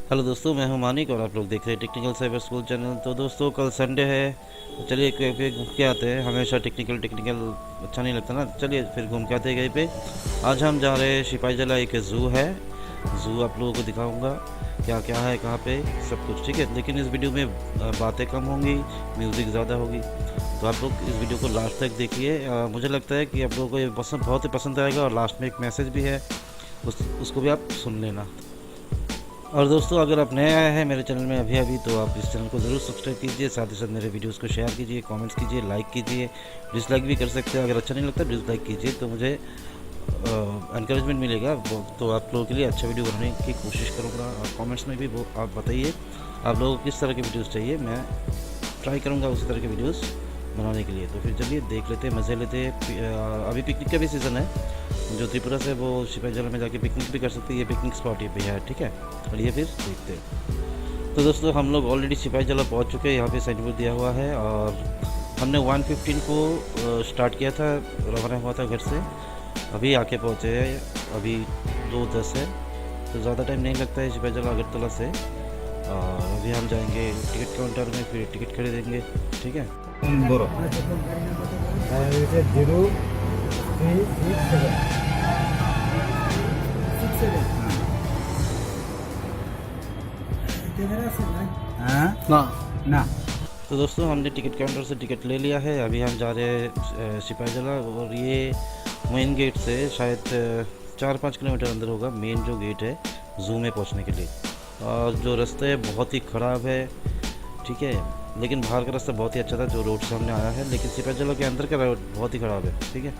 Hello दोस्तों, मैं हूं मानिक और आप लोग देख रहे हैं टेक्निकल साइबर स्कूल चैनल। तो दोस्तों कल संडे है, तो चलिए कहीं पे घूम के आते हैं। हमेशा टेक्निकल अच्छा नहीं लगता ना, चलिए फिर घूम के आते हैं कहीं पे। आज हम जा रहे हैं सिपाहीजला, एक ज़ू है। ज़ू आप लोगों को दिखाऊंगा क्या क्या है, कहाँ पे सब कुछ, ठीक है। लेकिन इस वीडियो में बातें कम होंगी, म्यूज़िक ज़्यादा होगी, तो आप लोग इस वीडियो को लास्ट तक देखिए। मुझे लगता है कि आप लोगों को ये बहुत ही पसंद आएगा। और लास्ट में एक मैसेज भी है, उसको भी आप सुन लेना। और दोस्तों अगर आप नए आए हैं मेरे चैनल में अभी तो आप इस चैनल को ज़रूर सब्सक्राइब कीजिए, साथ ही साथ मेरे वीडियोस को शेयर कीजिए, कमेंट्स कीजिए, लाइक कीजिए, डिसलाइक भी कर सकते हैं। अगर अच्छा नहीं लगता डिसलाइक कीजिए, तो मुझे एनकरेजमेंट मिलेगा। तो आप लोगों के लिए अच्छा वीडियो बनाने की कोशिश करूँगा। और कमेंट्स में भी वो आप बताइए आप लोगों को किस तरह के वीडियोज़ चाहिए, मैं ट्राई करूँगा उसी तरह के वीडियोज़ बनाने के लिए। तो फिर चलिए देख लेते हैं, मज़े लेते हैं। अभी पिकनिक का भी सीज़न है, जो त्रिपुरा से वो सिपाहीजला में जाके पिकनिक भी कर सकते हैं। ये पिकनिक स्पॉट ये पे है, ठीक है। चलिए फिर देखते हैं। तो दोस्तों हम लोग ऑलरेडी सिपाहीजला पहुंच चुके हैं। यहाँ पे साइन बोर्ड दिया हुआ है और हमने 1:15 को स्टार्ट किया था, रवाना हुआ था घर से। अभी आके पहुँचे हैं, अभी 2:10 है, तो ज़्यादा टाइम नहीं लगता है सिपाहीजला अगरतला से। और अभी हम जाएंगे टिकट काउंटर में, फिर टिकट खरीदेंगे, ठीक है। ना तो दोस्तों हमने टिकट काउंटर से टिकट ले लिया है। अभी हम जा रहे हैं सिपाहीजला, और ये मेन गेट से शायद 4-5 किलोमीटर अंदर होगा मेन जो गेट है ज़ू में पहुंचने के लिए। और जो रास्ता है बहुत ही ख़राब है, ठीक है। लेकिन बाहर का रास्ता बहुत ही अच्छा था जो रोड सामने आया है, लेकिन सिपाहीजला के अंदर का रोड बहुत ही ख़राब है, ठीक है।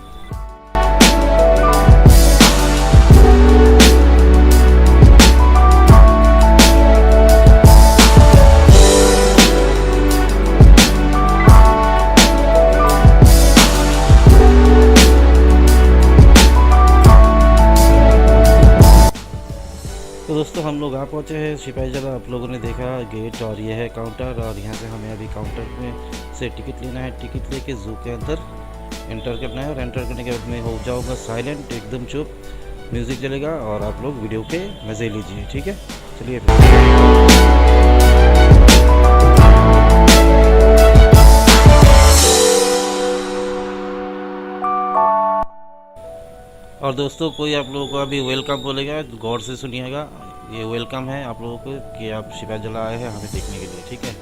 तो दोस्तों हम लोग आ पहुँचे हैं सिपाहीजला। आप लोगों ने देखा गेट, और ये है काउंटर, और यहाँ से हमें अभी काउंटर में से टिकट लेना है। टिकट लेके ज़ू के अंदर एंटर करना है, और एंटर करने के बाद मैं हो जाऊँगा साइलेंट, एकदम चुप, म्यूज़िक चलेगा और आप लोग वीडियो के मज़े लीजिए, ठीक है। चलिए और दोस्तों कोई आप लोगों को अभी वेलकम बोलेगा, गौर से सुनिएगा। ये वेलकम है आप लोगों को कि आप सिपाहीजला आए हैं हमें देखने के लिए, ठीक है।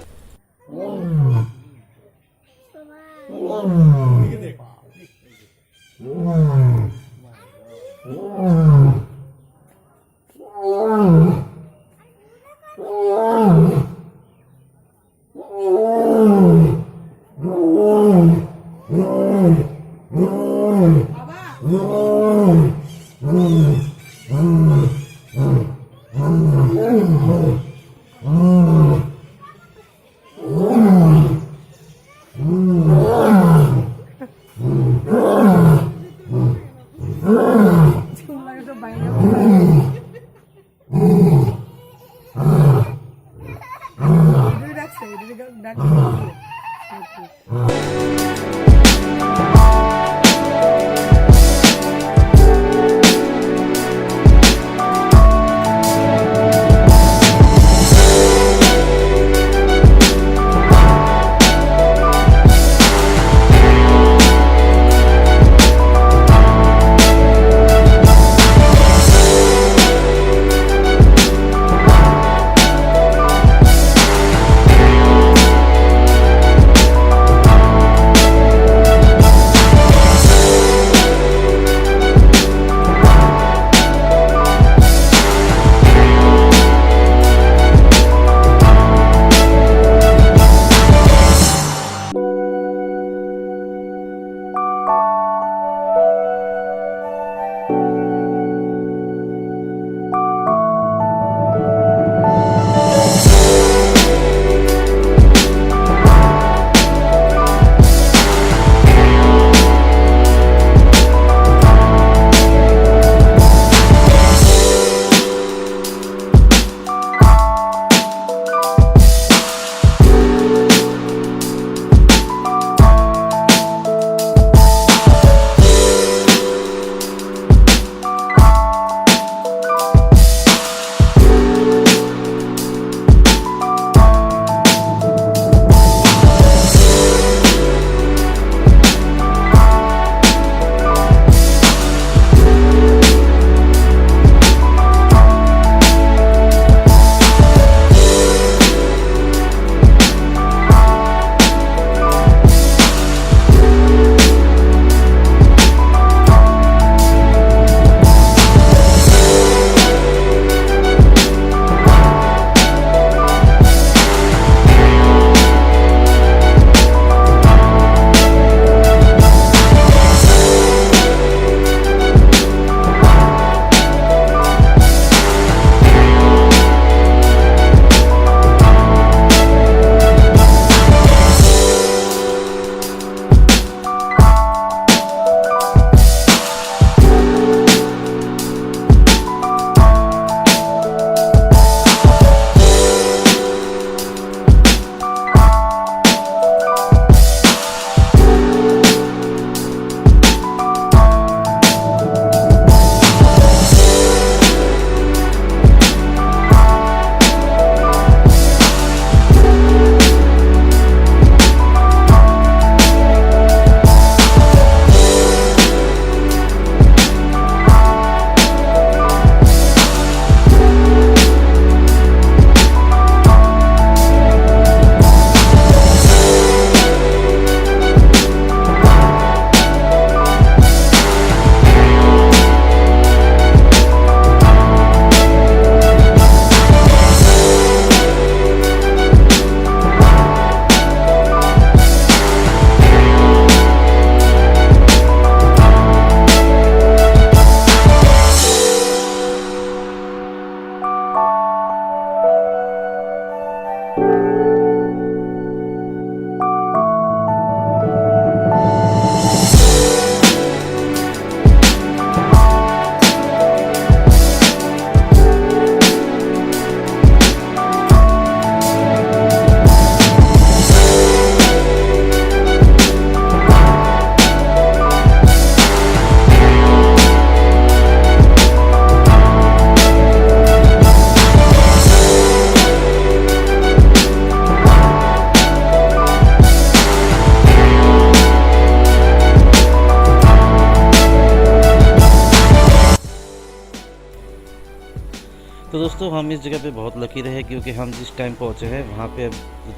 दोस्तों हम इस जगह पे बहुत लकी रहे क्योंकि हम जिस टाइम पहुँचे हैं वहाँ पे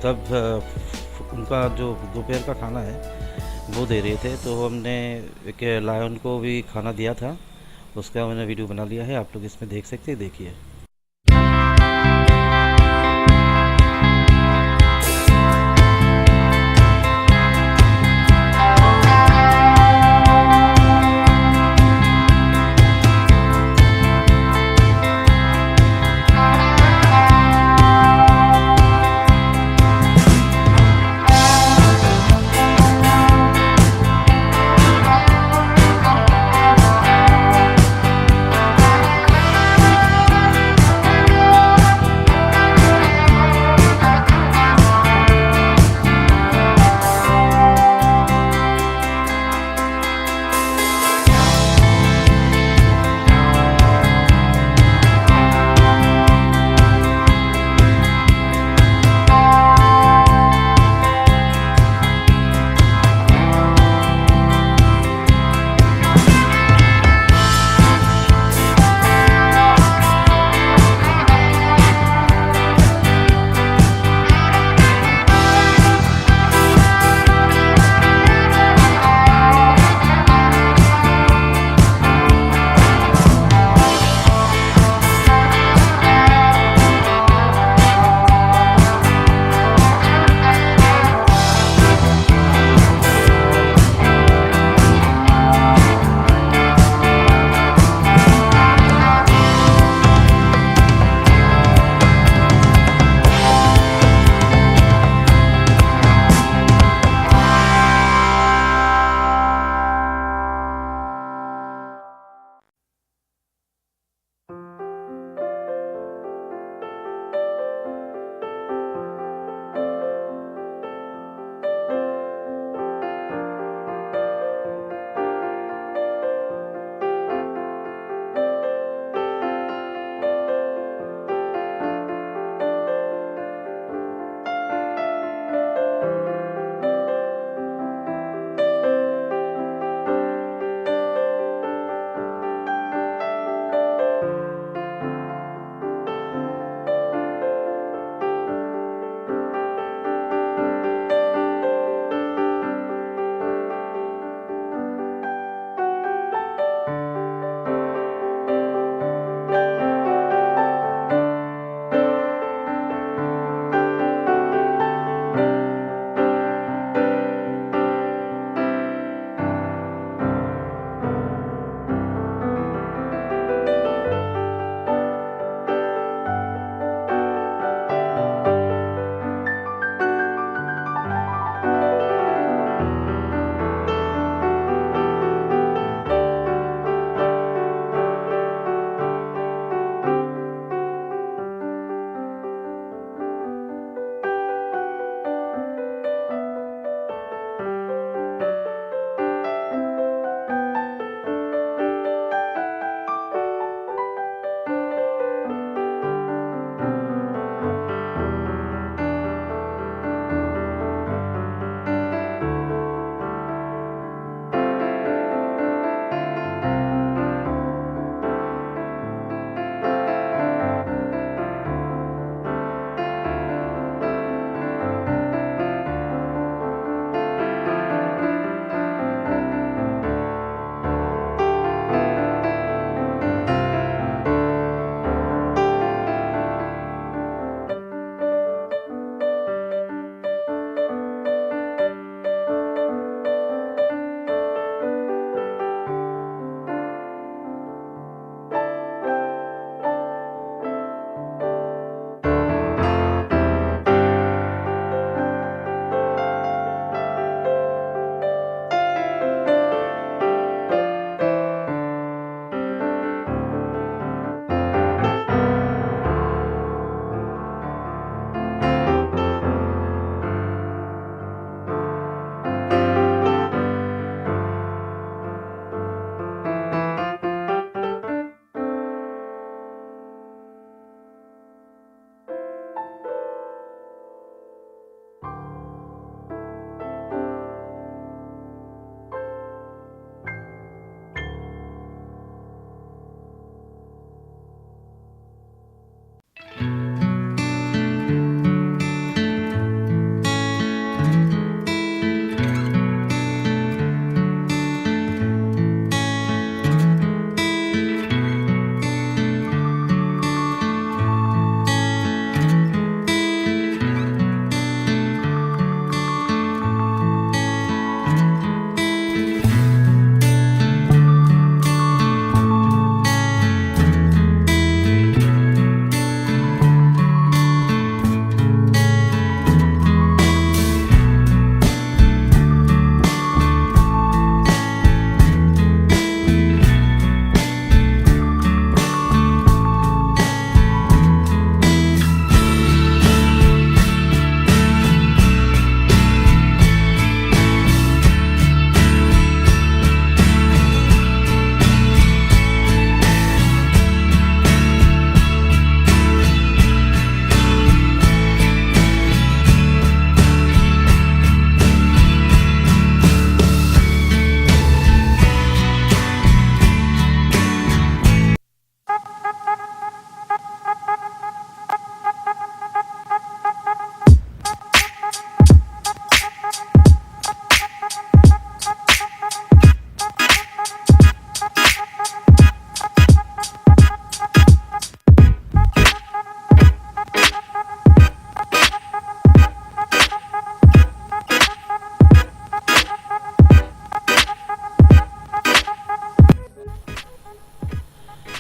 तब उनका जो दोपहर का खाना है वो दे रहे थे, तो हमने एक लायन को भी खाना दिया था, उसका मैंने वीडियो बना लिया है, आप लोग इसमें देख सकते हैं, देखिए।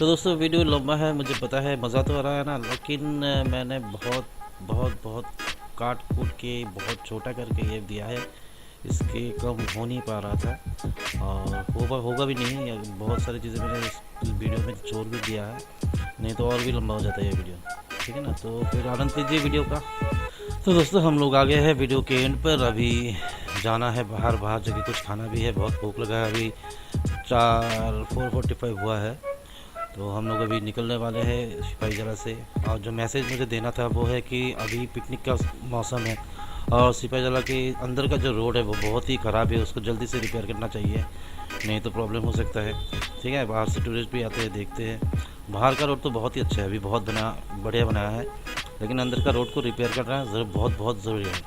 तो दोस्तों वीडियो लंबा है, मुझे पता है, मज़ा तो आ रहा है ना, लेकिन मैंने बहुत बहुत बहुत काट कूट के बहुत छोटा करके ये दिया है, इसके कम हो नहीं पा रहा था और होगा भी नहीं। बहुत सारी चीज़ें मैंने इस वीडियो में जोड़ भी दिया है, नहीं तो और भी लंबा हो जाता है ये वीडियो, ठीक है ना। तो फिर आनंद लीजिए वीडियो का। तो दोस्तों हम लोग आ गए हैं वीडियो के एंड पर। अभी जाना है बाहर जाके कुछ खाना भी है, बहुत भूख लगा है। अभी 4:45 हुआ है, तो हम लोग अभी निकलने वाले हैं सिपाहीजला से। और जो मैसेज मुझे देना था वो है कि अभी पिकनिक का मौसम है और सिपाहीजला के अंदर का जो रोड है वो बहुत ही ख़राब है, उसको जल्दी से रिपेयर करना चाहिए, नहीं तो प्रॉब्लम हो सकता है, ठीक है। बाहर से टूरिस्ट भी आते हैं, देखते हैं। बाहर का रोड तो बहुत ही अच्छा है, अभी बहुत बढ़िया बनाया है, लेकिन अंदर का रोड को रिपेयर करना बहुत बहुत ज़रूरी है,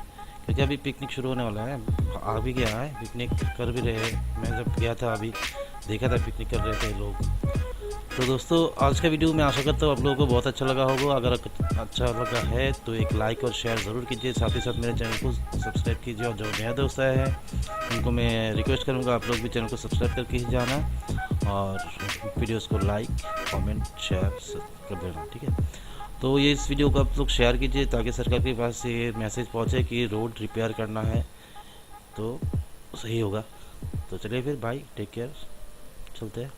क्योंकि अभी पिकनिक शुरू होने वाला है। आ भी गया है, पिकनिक कर भी रहे हैं। मैं जब गया था अभी देखा था पिकनिक कर रहे थे लोग। तो दोस्तों आज का वीडियो मैं आशा करता हूँ आप लोगों को बहुत अच्छा लगा होगा। अगर अच्छा लगा है तो एक लाइक और शेयर ज़रूर कीजिए, साथ ही साथ मेरे चैनल को सब्सक्राइब कीजिए। और जो नया दोस्त आए हैं उनको मैं रिक्वेस्ट करूँगा आप लोग भी चैनल को सब्सक्राइब करके ही जाना और वीडियोस को लाइक कमेंट शेयर कर देना, ठीक है। तो ये इस वीडियो को आप लोग शेयर कीजिए ताकि सरकार के पास ये मैसेज पहुँचे कि रोड रिपेयर करना है, तो सही होगा। तो चलिए फिर, बाय, टेक केयर, चलते हैं।